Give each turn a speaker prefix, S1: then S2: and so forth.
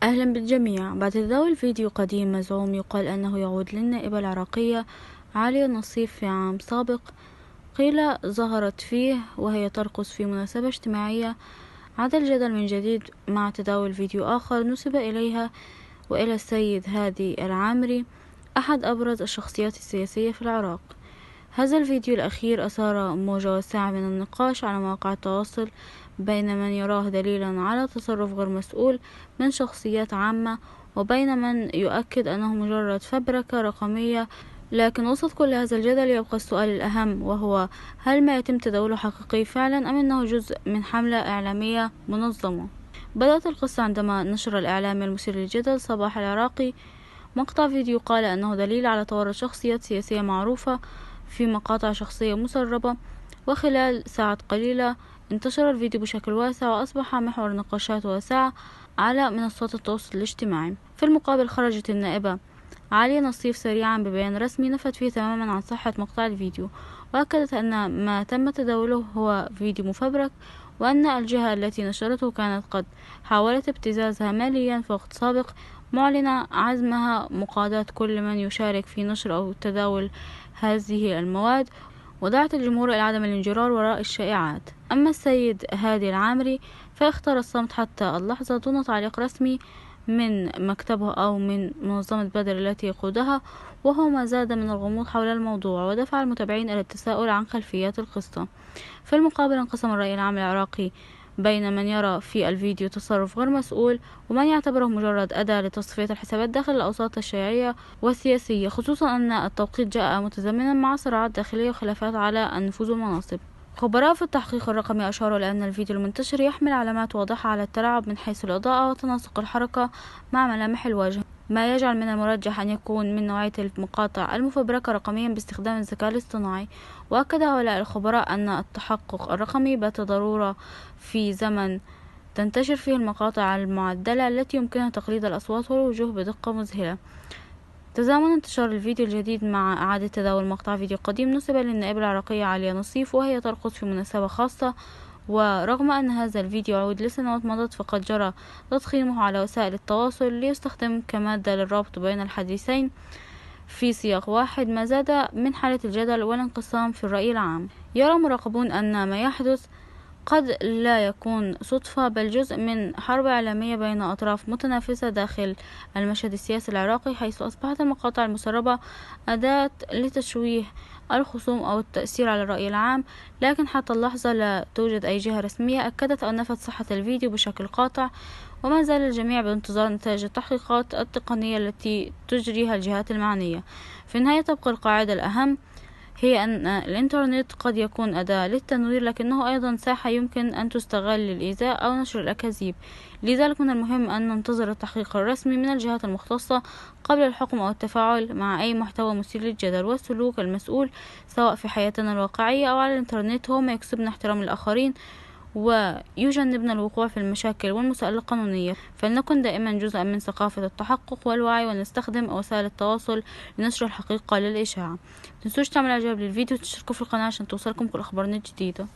S1: أهلا بالجميع. بعد تداول فيديو قديم مزعوم يقال أنه يعود للنائبة العراقية عالية نصيف في عام سابق، قيل ظهرت فيه وهي ترقص في مناسبة اجتماعية، عاد الجدل من جديد مع تداول فيديو آخر نسب إليها وإلى السيد هادي العامري، أحد أبرز الشخصيات السياسية في العراق. هذا الفيديو الأخير أثار موجة واسعة من النقاش على مواقع التواصل بين من يراه دليلا على تصرف غير مسؤول من شخصيات عامة، وبين من يؤكد أنه مجرد فبركة رقمية. لكن وسط كل هذا الجدل يبقى السؤال الأهم، وهو هل ما يتم تداوله حقيقي فعلا أم أنه جزء من حملة إعلامية منظمة؟ بدأت القصة عندما نشر الإعلامي المثير للجدل صباح العراقي مقطع فيديو قال أنه دليل على تورط شخصيات سياسية معروفة في مقاطع شخصية مسربة، وخلال ساعات قليلة انتشر الفيديو بشكل واسع وأصبح محور نقاشات واسعة على منصات التواصل الاجتماعي. في المقابل خرجت النائبة عالية نصيف سريعا ببيان رسمي نفت فيه تماما عن صحة مقطع الفيديو، وأكدت أن ما تم تداوله هو فيديو مفبرك، وأن الجهة التي نشرته كانت قد حاولت ابتزازها ماليا في وقت سابق، معلنة عزمها مقاضاة كل من يشارك في نشر أو تداول هذه المواد، ودعت الجمهور إلى عدم الانجرار وراء الشائعات. أما السيد هادي العامري فاختار الصمت حتى اللحظة دون تعليق رسمي من مكتبه أو من منظمة بدر التي يقودها، وهو ما زاد من الغموض حول الموضوع ودفع المتابعين إلى التساؤل عن خلفيات القصة. في المقابل انقسم الرأي العام العراقي بين من يرى في الفيديو تصرف غير مسؤول ومن يعتبره مجرد أداة لتصفية الحسابات داخل الأوساط الشيعية والسياسية، خصوصا أن التوقيت جاء متزامنا مع صراعات داخلية وخلافات على النفوذ والمناصب. خبراء في التحقيق الرقمي أشاروا إلى أن الفيديو المنتشر يحمل علامات واضحة على التلاعب من حيث الإضاءة وتناسق الحركة مع ملامح الوجه، ما يجعل من المرجح أن يكون من نوعية المقاطع المفبركة رقميا باستخدام الذكاء الاصطناعي. وأكد هؤلاء الخبراء أن التحقق الرقمي بات ضرورة في زمن تنتشر فيه المقاطع المعدلة التي يمكنها تقليد الأصوات والوجوه بدقة مذهلة. تزامن انتشار الفيديو الجديد مع إعادة تداول مقطع فيديو قديم نسب للنائبة العراقية عالية نصيف وهي ترقص في مناسبة خاصة، ورغم أن هذا الفيديو يعود لسنوات مضت فقد جرى تضخيمه على وسائل التواصل ليستخدم كمادة للربط بين الحديثين في سياق واحد، ما زاد من حالة الجدل والانقسام في الرأي العام. يرى مراقبون أن ما يحدث قد لا يكون صدفة بل جزء من حرب إعلامية بين أطراف متنافسة داخل المشهد السياسي العراقي، حيث أصبحت المقاطع المسربة أداة لتشويه الخصوم أو التأثير على الرأي العام. لكن حتى اللحظة لا توجد أي جهة رسمية أكدت أو نفت صحة الفيديو بشكل قاطع، وما زال الجميع بانتظار نتائج التحقيقات التقنية التي تجريها الجهات المعنية. في النهاية تبقى القاعدة الأهم هي أن الإنترنت قد يكون أداة للتنوير، لكنه أيضا ساحة يمكن أن تستغل للإيذاء أو نشر الأكاذيب. لذلك من المهم أن ننتظر التحقيق الرسمي من الجهات المختصة قبل الحكم أو التفاعل مع أي محتوى مثير للجدل. والسلوك المسؤول سواء في حياتنا الواقعية أو على الإنترنت هو ما يكسبنا احترام الآخرين ويجنبنا الوقوع في المشاكل والمسائل القانونية. فلنكن دائما جزءا من ثقافة التحقق والوعي، ونستخدم وسائل التواصل لنشر الحقيقة للإشاعة. متنسوش تعملوا إعجاب للفيديو وتشتركوا في القناة عشان توصلكم كل أخبارنا الجديدة.